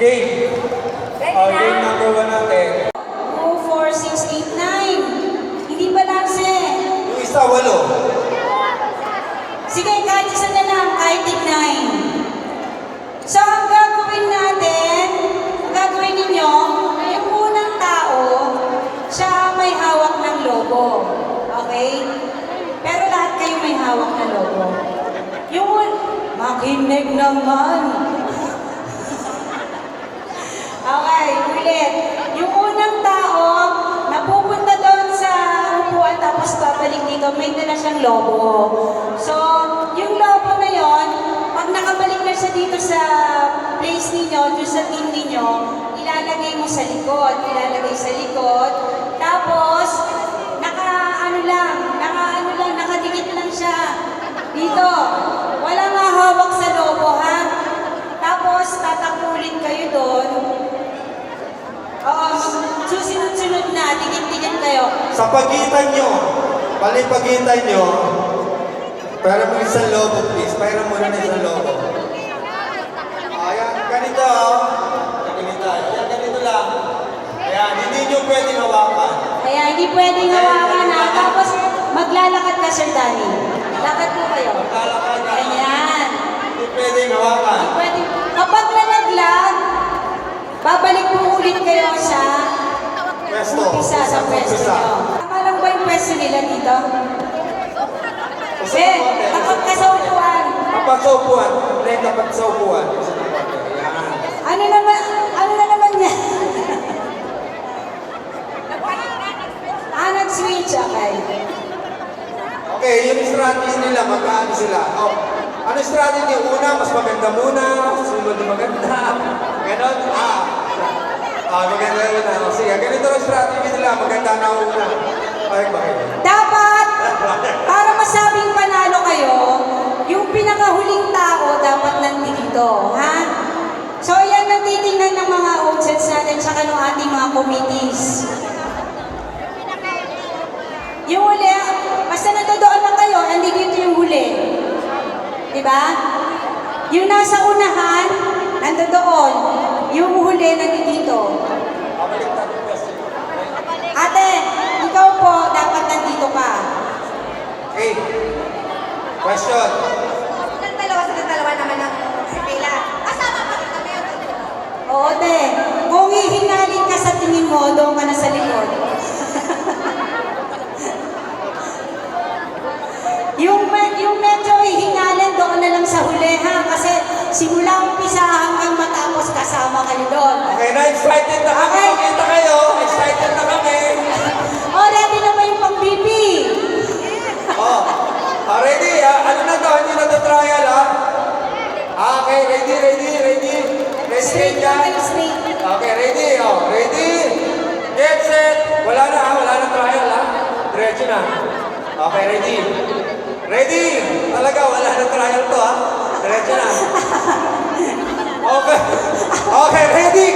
Game. Game number 1 natin. 2, 4, 6, 8, 9. Hindi balanse. Yung isa, 8. Sige, kahit isa na lang, kahit tig 9. So, ang gagawin natin, ang gagawin ninyo, yung unang tao, siya may hawak ng lobo. Okay? Pero lahat kayo may hawak na lobo. Yung makinig naman. Okay, ulit. Yung unang tao, napupunta doon sa upuan tapos babalik dito, may dala siyang lobo. So, yung lobo na yon, pag nakabalik na siya dito sa place ninyo, doon sa team ninyo, ilalagay mo sa likod. Ilalagay sa likod. Tapos, nakadikit lang siya. Dito. Walang hawak sa lobo, ha? Tapos, tatakulin kayo doon. Oo, susunod-sunod na, dikit-dikit kayo. Sa pagitan nyo, pagitan nyo, para mo isang lobo, please. Para mo na isang lobo. Ayan, ganito. Ayan, ganito lang. Ayan, hindi nyo pwedeng hawakan. Kaya hindi pwedeng hawakan, ha? Tapos, maglalakad ka, Sir Danny. Lakad po kayo. Maglalakad ka. Ayan. Hindi pwedeng hawakan. Pwede. Kapag nalaglag, babalik po ulit kayo sa Pwesto. umpisa sa pwesto Umpisa. nyo. Tama lang ba yung pwesto nila dito? Usa Ben, ng konti. kapag ka sa upuan, Kapag sa upuan, ulit kapag sa upuan. Usa ng konti. Ayan. ano na naman yan? Nag-switch, okay. Okay, yung strategy nila, magkaano sila. Oh, ano strategy? Una, mas maganda muna. Sunod na maganda. Ganon. Maganda muna. O, sige, ganito ang strategy nila. Maganda na una. Bakit? Dapat, para masabing panalo kayo, yung pinakahuling tao dapat nandito, ha? So, yan ang titingnan ng mga audience natin tsaka ng ating mga committees. Yung huli, basta nandoon lang kayo, nandito yung huli. Diba? Yung nasa unahan, nandoon. Yung huli, nandito. Ate, ikaw po, dapat nandito ka. Okay. Question. Silang dalawa naman ang si Pila. Kasama pa rin kami. Oo, te. Kung hihingalin ka sa tingin mo, doon ka na sa likod. yung medyo hihingalin, doon na lang sa huli, ha? Kasi simula umpisa hanggang matapos kasama kayo doon. Okay, na-excited na kami. Okay. Makita kayo. Excited na kami. O, ready na ba yung pang-BP? Oh. Ready? Ano na to? Hindi na to trial, ha? Okay, ready. Straight dyan. lang kayo, straight. Okay, ready. Oh, ready. Get set. Wala na trial, ha? Diretso na. Okay, ready. Ready. Talaga, wala na trial to, ha? Diretso na. Okay. Okay, ready.